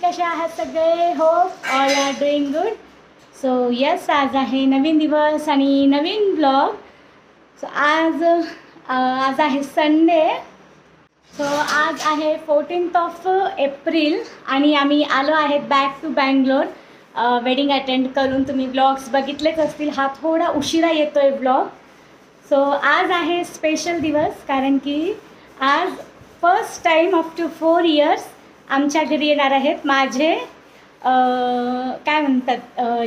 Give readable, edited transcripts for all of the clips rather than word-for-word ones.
कसे आहात सगळे? Hope all are doing good. So yes, आज आहे नवीन दिवस आणि नवीन ब्लॉग. सो आज आहे संडे. सो आज आहे 14 एप्रिल आणि आम्ही आलो आहेत back to Bangalore. Wedding attend करून तुम्ही ब्लॉग्स बघितलेच असतील. हा थोडा उशिरा येतो आहे ब्लॉग. सो आज आहे स्पेशल दिवस, कारण की आज फर्स्ट टाईम आफ्टर 4 इयर्स आमच्या घरी येणार आहेत माझे काय म्हणतात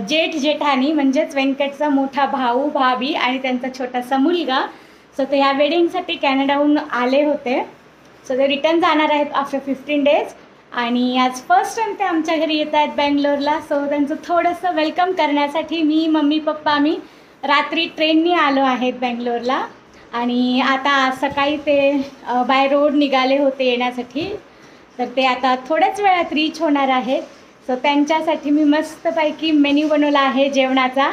जेठानी, म्हणजेच व्यंकटचा मोठा भाऊ भाभी आणि त्यांचा छोटासा मुलगा. सो ते ह्या वेडिंगसाठी कॅनडाहून आले होते. सो ते रिटर्न जाणार आहेत आफ्टर 15 डेज आणि आज फर्स्ट टाईम ते आमच्या घरी येत आहेत बँगलोरला. सो त्यांचं थोडंसं वेलकम करण्यासाठी मी मम्मी पप्पा आम्ही रात्री ट्रेननी आलो आहेत बँगलोरला आणि आता सकाळी ते बाय रोड निघाले होते येण्यासाठी. तर ते आता थोड्याच वेळात रीच होणार आहेत. सो त्यांच्यासाठी मी मस्तपैकी मेन्यू बनवला आहे जेवणाचा.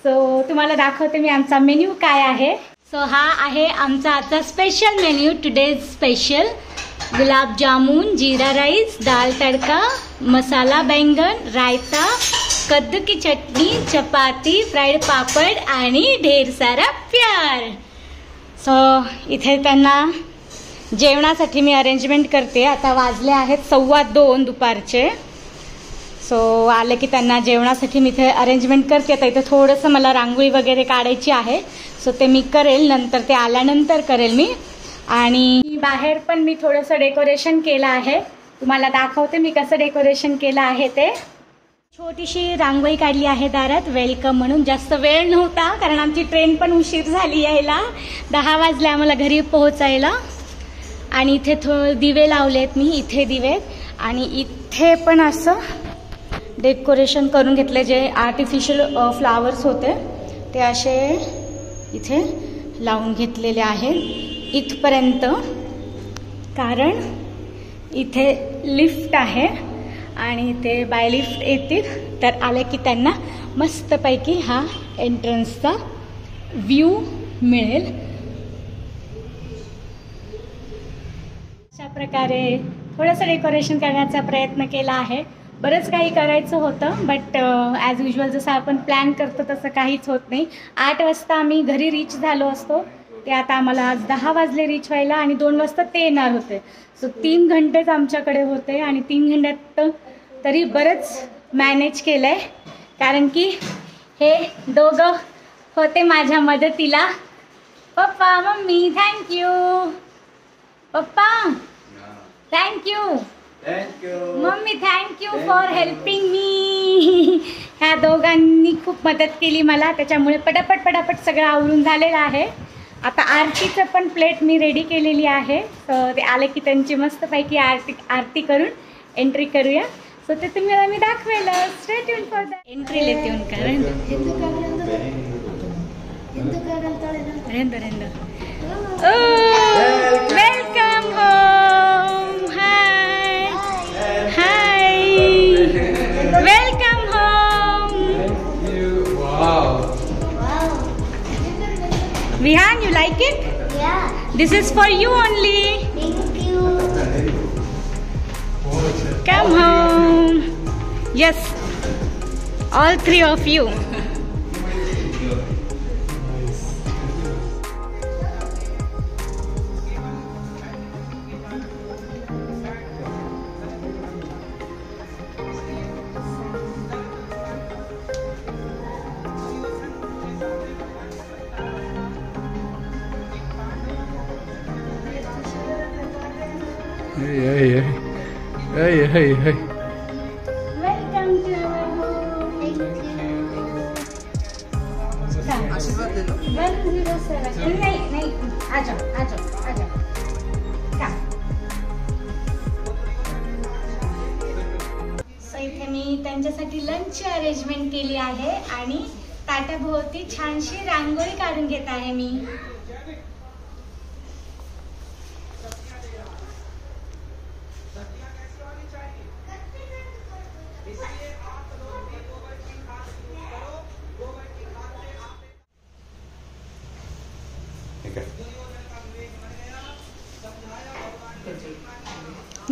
सो तुम्हाला दाखवते मी आमचा मेन्यू काय आहे. सो हा आहे आमचा आजचा special menu. Today's special gulab jamun, jeera rice, dal tadka, masala baingan, raita, कद्दू की चटनी, चपाती, फ्राइड पापड़ आणि ढेर सारा प्यार. सो इथे त्यांना जेवणासाठी मी अरेंजमेंट करते. आता वाजले आहेत 2:15 दुपारचे. सो आले की त्यांना जेवणासाठी मी इथे अरेंजमेंट करते. आता इथे थोडंसं मला रांगोळी वगैरे काढायची आहे. सो ते मी करेल नंतर, ते आल्यानंतर करेल मी. आणि बाहेर पण मी थोडंसं डेकोरेशन केलं आहे. तुम्हाला दाखवते मी कसं डेकोरेशन केलं आहे ते. छोटीशी रांगोळी काढली आहे दारात वेलकम म्हणून. जास्त वेळ नव्हता कारण आमची ट्रेन पण उशीर झाली यायला. 10 वाजले आम्हाला घरी पोहोचायला. आणि इथे दिवे लावलेत मी, इथे दिवे आणि इथे पण असं डेकोरेशन करून घेतले. जे आर्टिफिशियल फ्लावर्स होते ते असे इथे लावून घेतलेले आहेत इथपर्यंत, कारण इथे लिफ्ट आहे आणि ते बाय लिफ्ट येतील. तर आले की त्यांना मस्तपैकी हा एंट्रन्सचा व्ह्यू मिळेल. अशा प्रकारे थोडंसं डेकोरेशन करण्याचा प्रयत्न केला आहे. बरंच काही करायचं होतं बट ॲज युजल जसं आपण प्लॅन करतो तसं काहीच होत नाही. 8 वाजता आम्ही घरी रीच झालो असतो. ते आता आम्हाला आज 10 वाजले रीच व्हायला आणि 2 वाजता ते येणार होते. सो 3 घंटेच आमच्याकडे होते आणि 3 घंट्यात तरी बरंच मॅनेज केलं आहे, कारण की हे दोघं होते माझ्या मदतीला. Papa mummy thank you. Papa thank you. Mummy thank you for helping me. ह्या दोघांनी खूप मदत केली मला, त्याच्यामुळे पटापट सगळं आवरून झालेलं आहे. आता आरतीचं पण प्लेट मी रेडी केलेली आहे. तर ते आले की त्यांची मस्तपैकी आरती करून एंट्री करूया. सो ते तुम्हाला मी दाखवेल. Stay tune for the entry लेते उनका. Welcome home. High high, welcome home. Vihan, you like it? Yeah. This is for you only. Thank you. Come home. Yes, all 3 of you. Hey. Welcome to our home. आशीर्वाद दे low. 107. नहीं, आ जाओ. Come. So इथे मी त्यांच्यासाठी लंचची arrangement केली आहे आणि ताटाभोवती छानशी रांगोळी काढून घेत आहे मी.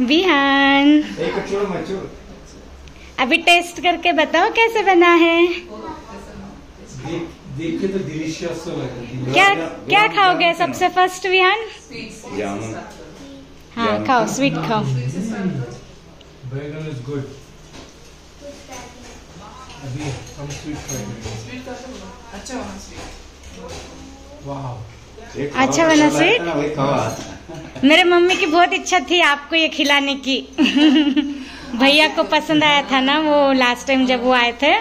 विहान अभी टेस्ट करके बताओ कैसे बना है। देख के तो डिलीशियस लगा। क्या क्या खाओगे सबसे फर्स्ट विहान? हाँ खाओ, स्वीट खाओ। बैगन इज गुड। अभी हम स्वीट खाएंगे। अच्छा होना स्वीट। वाह, अच्छा बना स्वीट। मेरे मम्मी की बहुत इच्छा थी आपको ये खिलाने की। भैया को पसंद आया था ना वो लास्ट टाइम जब वो आए थे।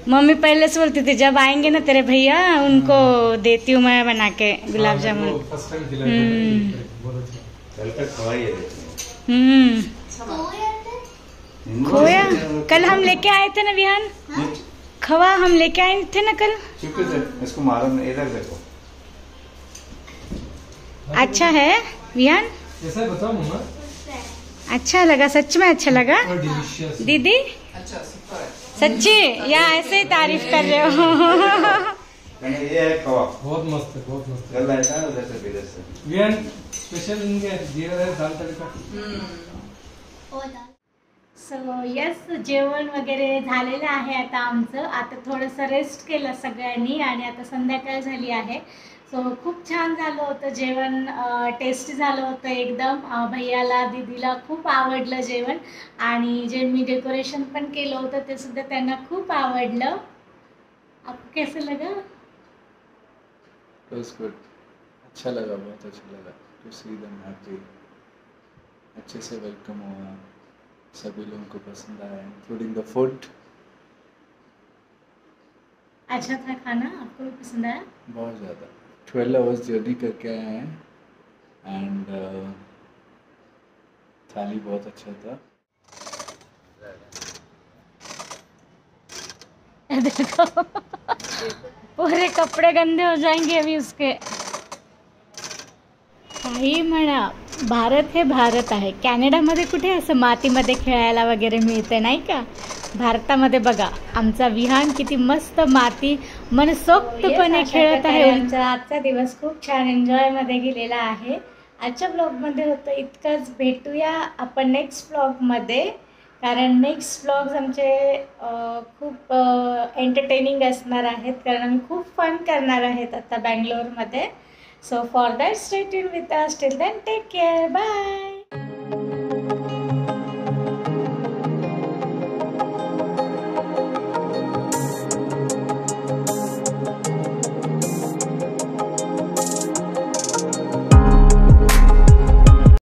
मम्मी पहले से बोलती थी जब आएंगे ना तेरे भैया उनको देती हूँ मैं बना के गुलाब जामुन। फर्स्ट टाइम खिलाया बहुत अच्छा। खोया कल हम लेके आए थे ना विहान, खवा हम लेके आए थे ना कल। इसको मारो इधर देखो। अच्छा है विहान? ऐसा बताओ मम्मा। अच्छा लगा, सच में अच्छा लगा और डिलीशियस। दीदी? अच्छा सुपर है। सच्ची या ऐसे ही तारीफ कर रहे हो? ये है कबाब। बहुत मस्त है, बहुत मस्त है। चल रहा है ना उधर से इधर से। विहान स्पेशल इनके दिया है दाल तड़का। सो यस, जेवण वगैरे झालेलं आहे आता आमचं. आता थोडंसं रेस्ट केलं सगळ्यांनी आणि आता संध्याकाळ झाली आहे. सो खूप छान झालं होतं जेवण, टेस्टी झालं होतं एकदम. भैयाला दीदीला खूप आवडलं जेवण आणि जे मी डेकोरेशन पण केलं होतं ते सुद्धा त्यांना खूप आवडलं. आपको कैसे लगा? It was good. अच्छा लगा, बहुत अच्छा लगा टू सी देम हैप्पी। अच्छे से वेलकम हुआ, सभी लोगों को पसंद आया इंक्लूडिंग द फूड। अच्छा था खाना, आपको भी पसंद आया? बहुत ज़्यादा। 12 आवर्स जर्नी करके आए हैं एंड थाली बहुत अच्छा था। देखो पूरे कपड़े गंदे हो जाएंगे अभी उसके। काही म्हणा, भारत हे भारत आहे. कॅनडामध्ये कुठे असं मातीमध्ये खेळायला वगैरे मिळते नाही का? भारतामध्ये बघा आमचा विहान किती मस्त माती मनसोक्तपणे खेळत आहे. आजचा दिवस खूप छान एन्जॉयमध्ये गेलेला आहे. आजच्या ब्लॉगमध्ये होतं इतकंच. भेटूया आपण नेक्स्ट ब्लॉगमध्ये, कारण नेक्स्ट ब्लॉग्स आमचे खूप एंटरटेनिंग असणार आहेत, कारण आम्ही खूप फन करणार आहेत आता बँगलोरमध्ये. So for that stay tune with us. Till then take care, bye.